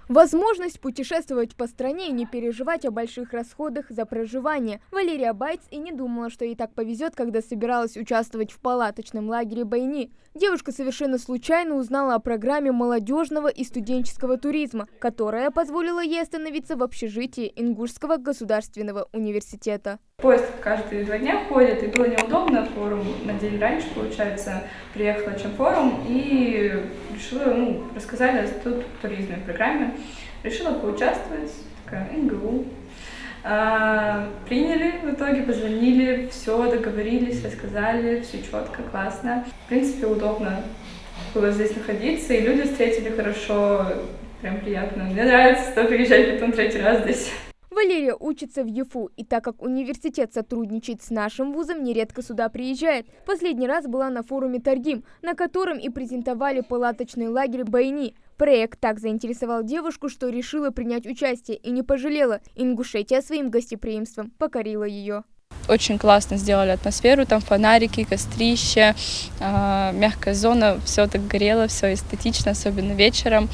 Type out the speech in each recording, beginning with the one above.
Возможность путешествовать по стране и не переживать о больших расходах за проживание. Валерия Байц и не думала, что ей так повезет, когда собиралась участвовать в палаточном лагере Байни. Девушка совершенно случайно узнала о программе молодежного и студенческого туризма, которая позволила ей остановиться в общежитии Ингушского государственного университета. Поезд каждые 2 дня ходит, и было неудобно. Форум на день раньше, получается, приехала чем форум и решила, рассказали о туризме программе. Решила поучаствовать, такая НГУ. Приняли, в итоге позвонили, все, договорились, рассказали, все четко, классно. В принципе, удобно было здесь находиться, и люди встретили хорошо, прям приятно. Мне нравится приезжать потом 3-й раз здесь. Валерия учится в ЮФУ, и так как университет сотрудничает с нашим вузом, нередко сюда приезжает. Последний раз была на форуме «Торгим», на котором и презентовали палаточный лагерь Байни. Проект так заинтересовал девушку, что решила принять участие и не пожалела. Ингушетия своим гостеприимством покорила ее. Очень классно сделали атмосферу, там фонарики, кострище, мягкая зона, все так горело, все эстетично, особенно вечером.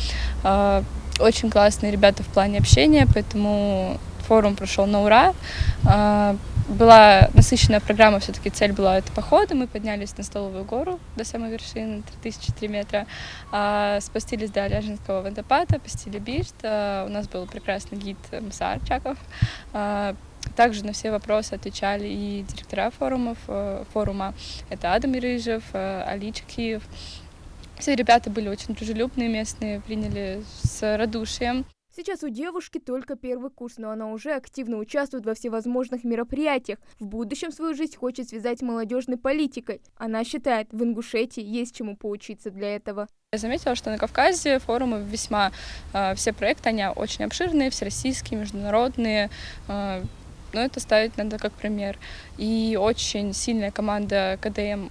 Очень классные ребята в плане общения, поэтому форум прошел на ура. Была насыщенная программа, все-таки цель была это походы. Мы поднялись на Столовую гору до самой вершины, 3003 метра, спустились до Ляжинского водопада, посетили Бишт. У нас был прекрасный гид Муса Арчаков. Также на все вопросы отвечали и директора форума. Это Адам Ирыжев, Алич Киев. Все ребята были очень дружелюбные, местные, приняли с радушием. Сейчас у девушки только 1-й курс, но она уже активно участвует во всевозможных мероприятиях. В будущем свою жизнь хочет связать с молодежной политикой. Она считает, в Ингушетии есть чему поучиться для этого. Я заметила, что на Кавказе форумы весьма, все проекты, они очень обширные, всероссийские, международные. Но это ставить надо как пример. И очень сильная команда КДМ,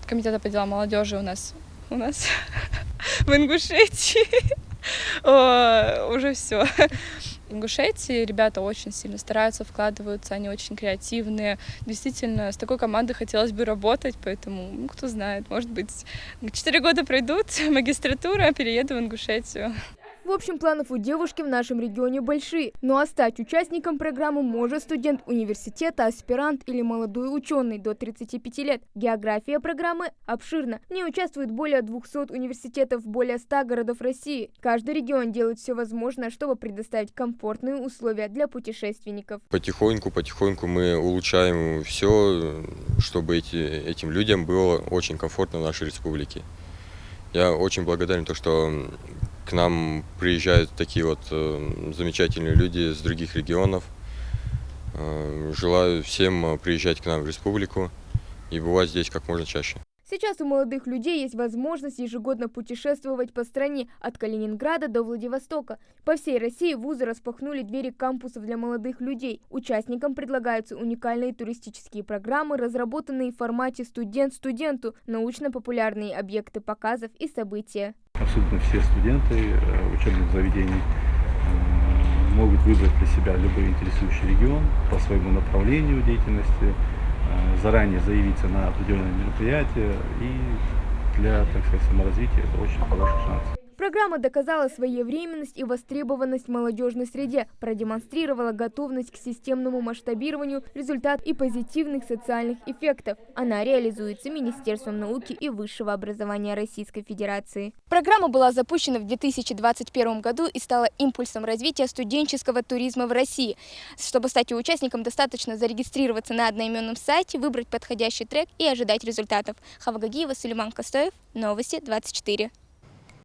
Комитета по делам молодежи у нас в Ингушетии. Уже все. В Ингушетии ребята очень сильно стараются, вкладываются, они очень креативные. Действительно, с такой командой хотелось бы работать, поэтому, кто знает, может быть, 4 года пройдут, магистратура, перееду в Ингушетию. В общем, планов у девушки в нашем регионе большие. Ну а стать участником программы может студент университета, аспирант или молодой ученый до 35 лет. География программы обширна. В ней участвует более 200 университетов в более 100 городов России. Каждый регион делает все возможное, чтобы предоставить комфортные условия для путешественников. Потихоньку мы улучшаем все, чтобы этим людям было очень комфортно в нашей республике. Я очень благодарен, что к нам приезжают такие вот замечательные люди с других регионов. Желаю всем приезжать к нам в республику и бывать здесь как можно чаще. Сейчас у молодых людей есть возможность ежегодно путешествовать по стране от Калининграда до Владивостока. По всей России вузы распахнули двери кампусов для молодых людей. Участникам предлагаются уникальные туристические программы, разработанные в формате студент-студенту, научно-популярные объекты показов и события. Абсолютно все студенты учебных заведений могут выбрать для себя любой интересующий регион по своему направлению деятельности, заранее заявиться на определенные мероприятия, и для, так сказать, саморазвития это очень хороший шанс. Программа доказала своевременность и востребованность в молодежной среде, продемонстрировала готовность к системному масштабированию, результат и позитивных социальных эффектов. Она реализуется Министерством науки и высшего образования Российской Федерации. Программа была запущена в 2021 году и стала импульсом развития студенческого туризма в России. Чтобы стать ее участником, достаточно зарегистрироваться на одноименном сайте, выбрать подходящий трек и ожидать результатов. Хава Гагиева, Сулейман Костоев, Новости 24.